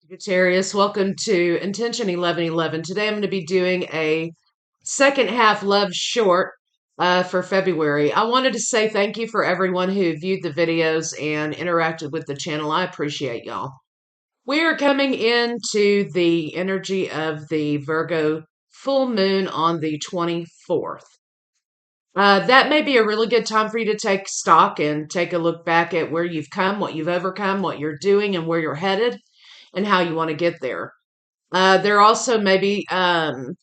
Sagittarius, welcome to Intention 1111. Today I'm going to be doing a second half love short for February. I wanted to say thank you for everyone who viewed the videos and interacted with the channel. I appreciate y'all. We are coming into the energy of the Virgo full moon on the 24th. That may be a really good time for you to take stock and take a look back at where you've come, what you've overcome, what you're doing, and where you're headed, and how you want to get there. There also may be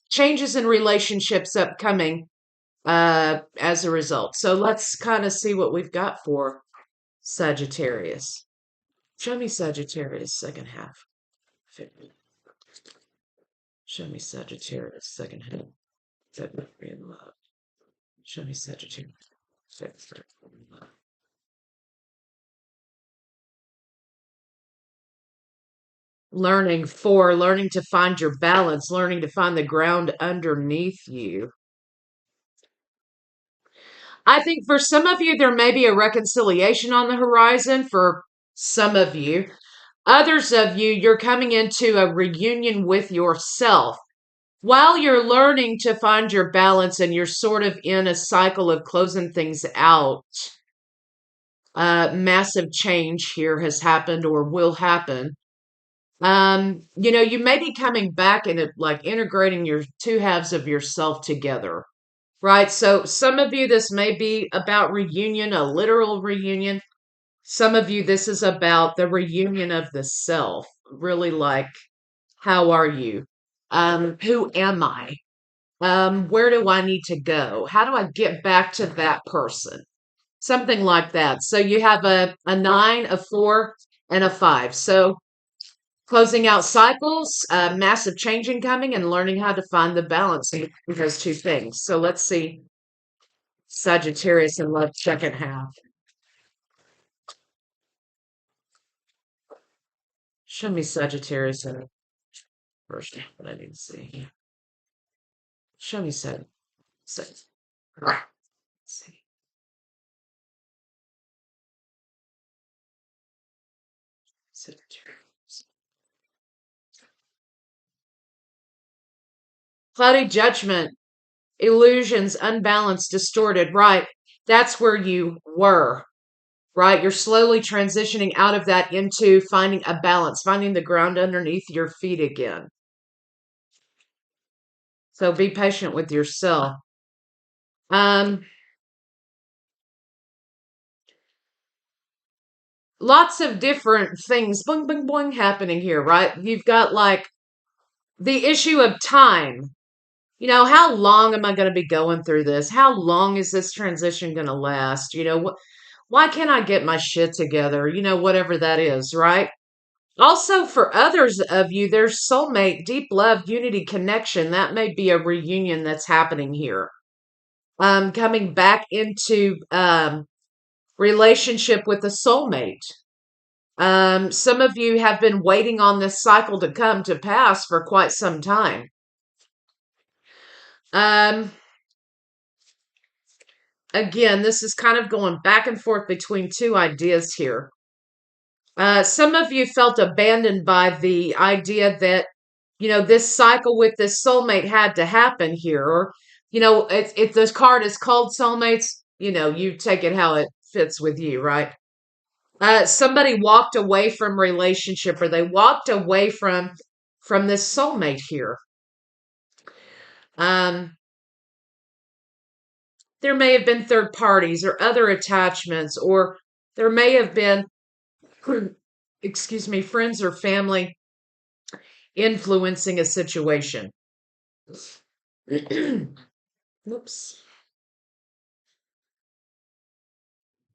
changes in relationships upcoming as a result. So let's kind of see what we've got for Sagittarius. Show me Sagittarius second half. Show me Sagittarius second half. February in love. Show me Sagittarius. February in love. Learning to find your balance, learning to find the ground underneath you. I think for some of you, there may be a reconciliation on the horizon for some of you. Others of you, you're coming into a reunion with yourself. While you're learning to find your balance and you're sort of in a cycle of closing things out, massive change here has happened or will happen. You may be coming back and like integrating your two halves of yourself together, right? So some of you, this may be about reunion, a literal reunion. Some of you, this is about the reunion of the self. Really like, how are you? Who am I? Where do I need to go? How do I get back to that person? Something like that. So you have a 9, a 4, and a 5. So closing out cycles, massive changing coming, and learning how to find the balance in those two things. So let's see Sagittarius in love second half. Show me Sagittarius in first half. What I need to see. Show me Sagittarius. Let's see. Sagittarius. Cloudy judgment, illusions, unbalanced, distorted. Right. That's where you were. Right. You're slowly transitioning out of that into finding a balance, finding the ground underneath your feet again. So be patient with yourself. Lots of different things, boing, boing, boing, happening here, right? You've got like the issue of time. How long am I going to be going through this? How long is this transition going to last? Why can't I get my shit together? Whatever that is, right? Also, for others of you, there's soulmate, deep love, unity, connection. That may be a reunion that's happening here. Coming back into relationship with a soulmate. Some of you have been waiting on this cycle to come to pass for quite some time. Again, this is kind of going back and forth between two ideas here. Some of you felt abandoned by the idea that, this cycle with this soulmate had to happen here. Or, if this card is called soulmates, you take it how it fits with you, right? Somebody walked away from relationship, or they walked away from this soulmate here. There may have been third parties or other attachments, or there may have been, excuse me, friends or family influencing a situation. Whoops.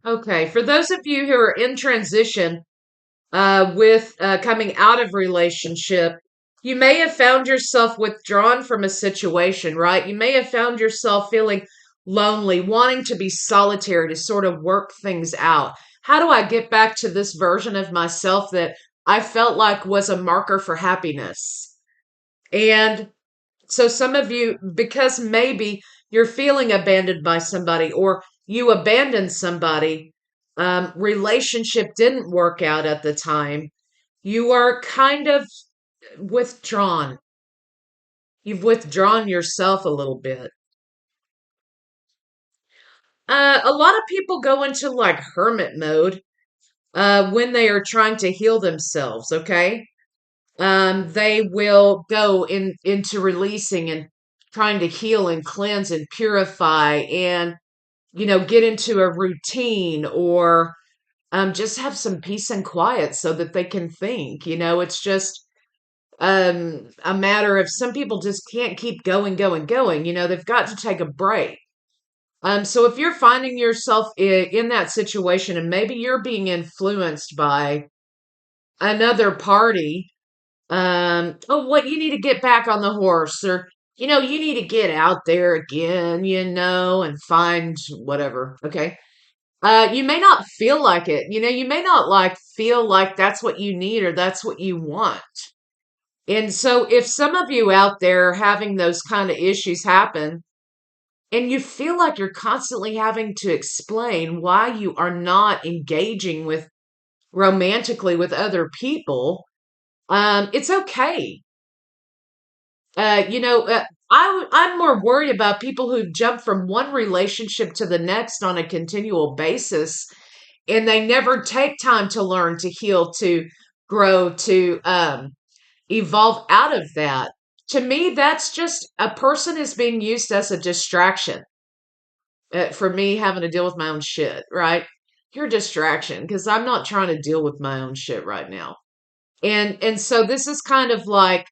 Okay, for those of you who are in transition with coming out of relationship, you may have found yourself withdrawn from a situation, right? You may have found yourself feeling lonely, wanting to be solitary to sort of work things out. How do I get back to this version of myself that I felt like was a marker for happiness? And so some of you, because maybe you're feeling abandoned by somebody or you abandoned somebody, relationship didn't work out at the time. You are kind of withdrawn. You've withdrawn yourself a little bit. A lot of people go into like hermit mode when they are trying to heal themselves, okay? They will go into releasing and trying to heal and cleanse and purify and, get into a routine or just have some peace and quiet so that they can think. It's just a matter of some people just can't keep going, going, going. They've got to take a break. So if you're finding yourself in that situation and maybe you're being influenced by another party, oh, what you need to get back on the horse, or you need to get out there again, and find whatever. Okay. You may not feel like it. You may not like feel like that's what you need or that's what you want. And so if some of you out there are having those kind of issues happen, and you feel like you're constantly having to explain why you are not engaging with romantically with other people, it's okay. I'm more worried about people who jump from one relationship to the next on a continual basis, and they never take time to learn, to heal, to grow, to evolve out of that. To me, that's just a person is being used as a distraction for me having to deal with my own shit, right? You're a distraction because I'm not trying to deal with my own shit right now. And so this is kind of like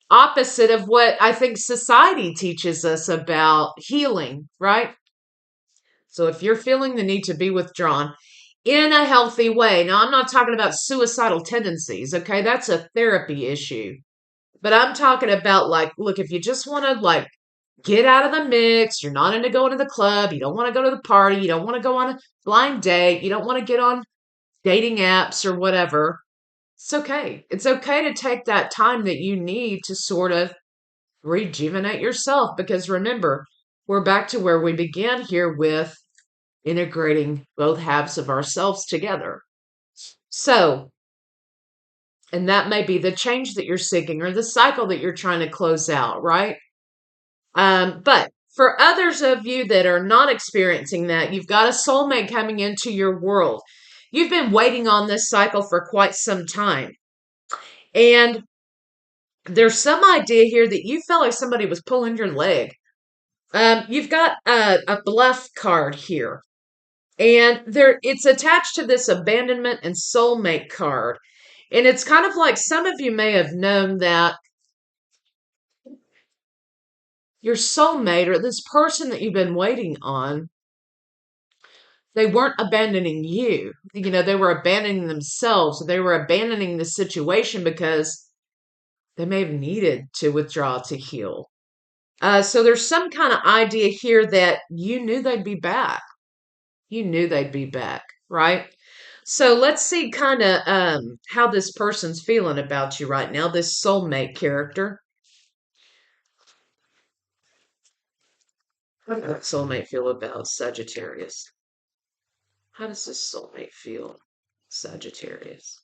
opposite of what I think society teaches us about healing, right? So if you're feeling the need to be withdrawn in a healthy way, now I'm not talking about suicidal tendencies, okay? That's a therapy issue. But I'm talking about like, look, if you just want to like get out of the mix, you're not into going to the club, you don't want to go to the party, you don't want to go on a blind date, you don't want to get on dating apps or whatever, it's okay. It's okay to take that time that you need to sort of rejuvenate yourself because remember, we're back to where we began here with integrating both halves of ourselves together. So, and that may be the change that you're seeking or the cycle that you're trying to close out, right? But for others of you that are not experiencing that, you've got a soulmate coming into your world. You've been waiting on this cycle for quite some time. And there's some idea here that you felt like somebody was pulling your leg. You've got a bluff card here. And it's attached to this abandonment and soulmate card. And it's kind of like some of you may have known that your soulmate or this person that you've been waiting on, they weren't abandoning you. They were abandoning themselves. They were abandoning the situation because they may have needed to withdraw to heal. So there's some kind of idea here that you knew they'd be back. You knew they'd be back, right? So let's see kind of how this person's feeling about you right now, this soulmate character. How does that soulmate feel about Sagittarius? How does this soulmate feel, Sagittarius?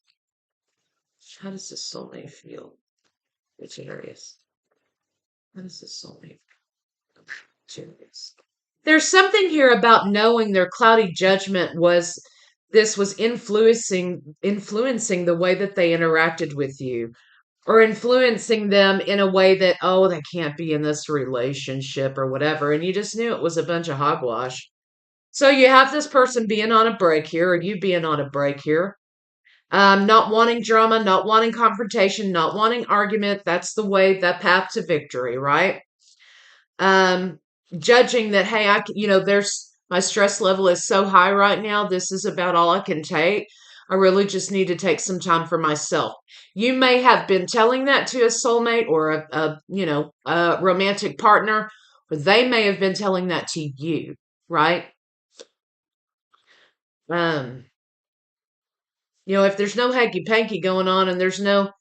How does this soulmate feel, Sagittarius? How does this soulmate feel, Sagittarius? There's something here about knowing their cloudy judgment was influencing the way that they interacted with you or influencing them in a way that, oh, they can't be in this relationship or whatever. And you just knew it was a bunch of hogwash. So you have this person being on a break here, or you being on a break here, not wanting drama, not wanting confrontation, not wanting argument. That's the way, that path to victory, right? Um, Judging that, hey, there's my stress level is so high right now. This is about all I can take. I really just need to take some time for myself. You may have been telling that to a soulmate or a romantic partner, or they may have been telling that to you, right? Um, if there's no hanky panky going on and there's no,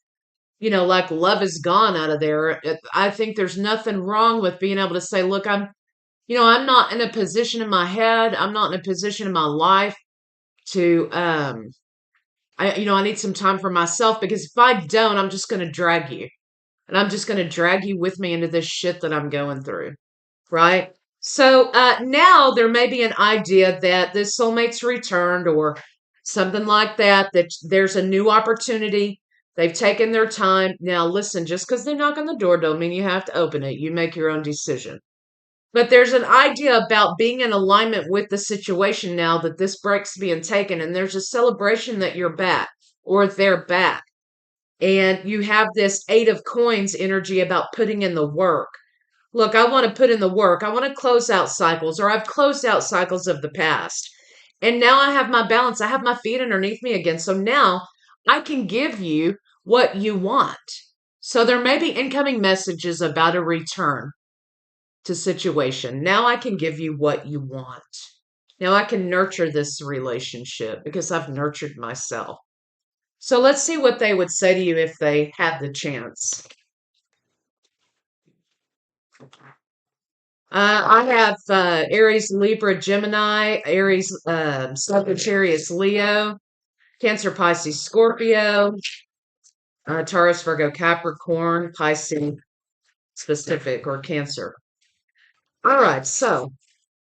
like love is gone out of there, I think there's nothing wrong with being able to say, look, I'm not in a position in my head, I'm not in a position in my life to I need some time for myself because if I don't, I'm just going to drag you. And I'm just going to drag you with me into this shit that I'm going through. Right? So now there may be an idea that this soulmate's returned or something like that, that there's a new opportunity. They've taken their time. Now, listen, just because they knock on the door don't mean you have to open it. You make your own decision. But there's an idea about being in alignment with the situation now that this break's being taken, and there's a celebration that you're back or they're back. And you have this Eight of Coins energy about putting in the work. Look, I want to put in the work. I want to close out cycles, or I've closed out cycles of the past. And now I have my balance. I have my feet underneath me again. So now I can give you what you want. So there may be incoming messages about a return to situation. Now I can give you what you want. Now I can nurture this relationship because I've nurtured myself. So let's see what they would say to you if they had the chance. I have Aries, Libra, Gemini, Aries, Sagittarius, Leo, Cancer, Pisces, Scorpio, Taurus, Virgo, Capricorn, Pisces specific, or Cancer. All right, so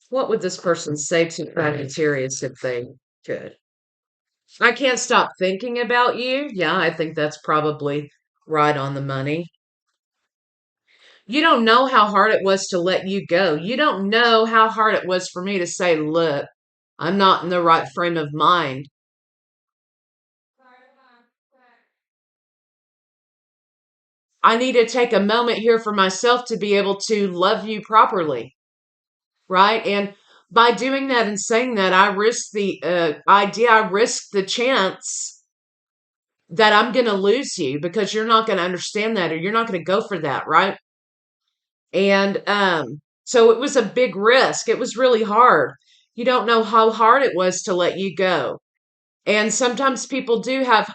what would this person say to Sagittarius if they could? I can't stop thinking about you. Yeah, I think that's probably right on the money. You don't know how hard it was to let you go. You don't know how hard it was for me to say, look, I'm not in the right frame of mind. I need to take a moment here for myself to be able to love you properly, right? And by doing that and saying that, I risk the I risk the chance that I'm going to lose you because you're not going to understand that or you're not going to go for that, right? And so it was a big risk. It was really hard. You don't know how hard it was to let you go. And sometimes people do have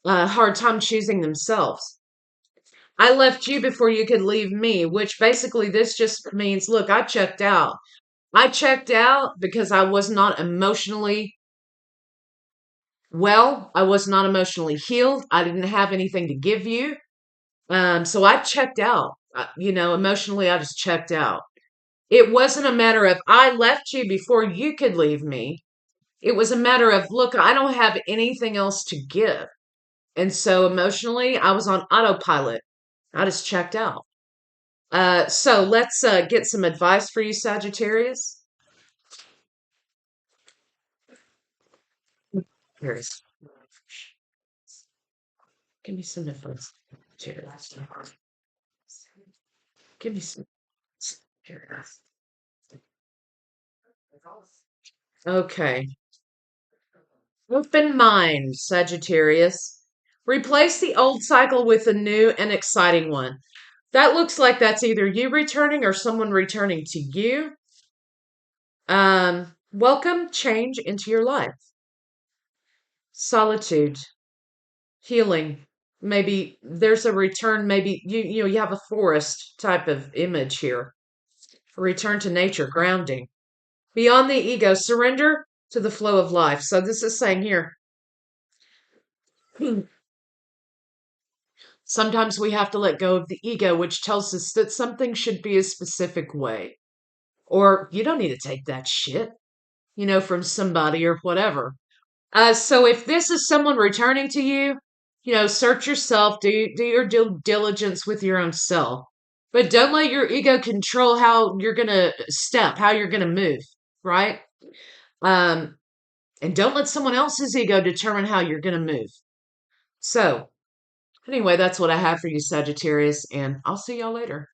a hard time choosing themselves. I left you before you could leave me, which basically this just means, look, I checked out. I checked out because I was not emotionally well. I was not emotionally healed. I didn't have anything to give you. So I checked out. Emotionally, I just checked out. It wasn't a matter of I left you before you could leave me. It was a matter of, look, I don't have anything else to give. And so emotionally, I was on autopilot. I just checked out. So let's get some advice for you, Sagittarius. Sagittarius. Give me some advice, Sagittarius. Give me some. Sagittarius. Okay. Open mind, Sagittarius. Replace the old cycle with a new and exciting one. That looks like that's either you returning or someone returning to you. Welcome change into your life. Solitude, healing. Maybe there's a return. Maybe you have a forest type of image here. A return to nature, grounding. Beyond the ego, surrender to the flow of life. So this is saying here, sometimes we have to let go of the ego, which tells us that something should be a specific way. Or you don't need to take that shit, from somebody or whatever. So if this is someone returning to you, search yourself, do your due diligence with your own self. But don't let your ego control how you're going to step, how you're going to move, right? Um, and don't let someone else's ego determine how you're going to move. So, anyway, that's what I have for you, Sagittarius, and I'll see y'all later.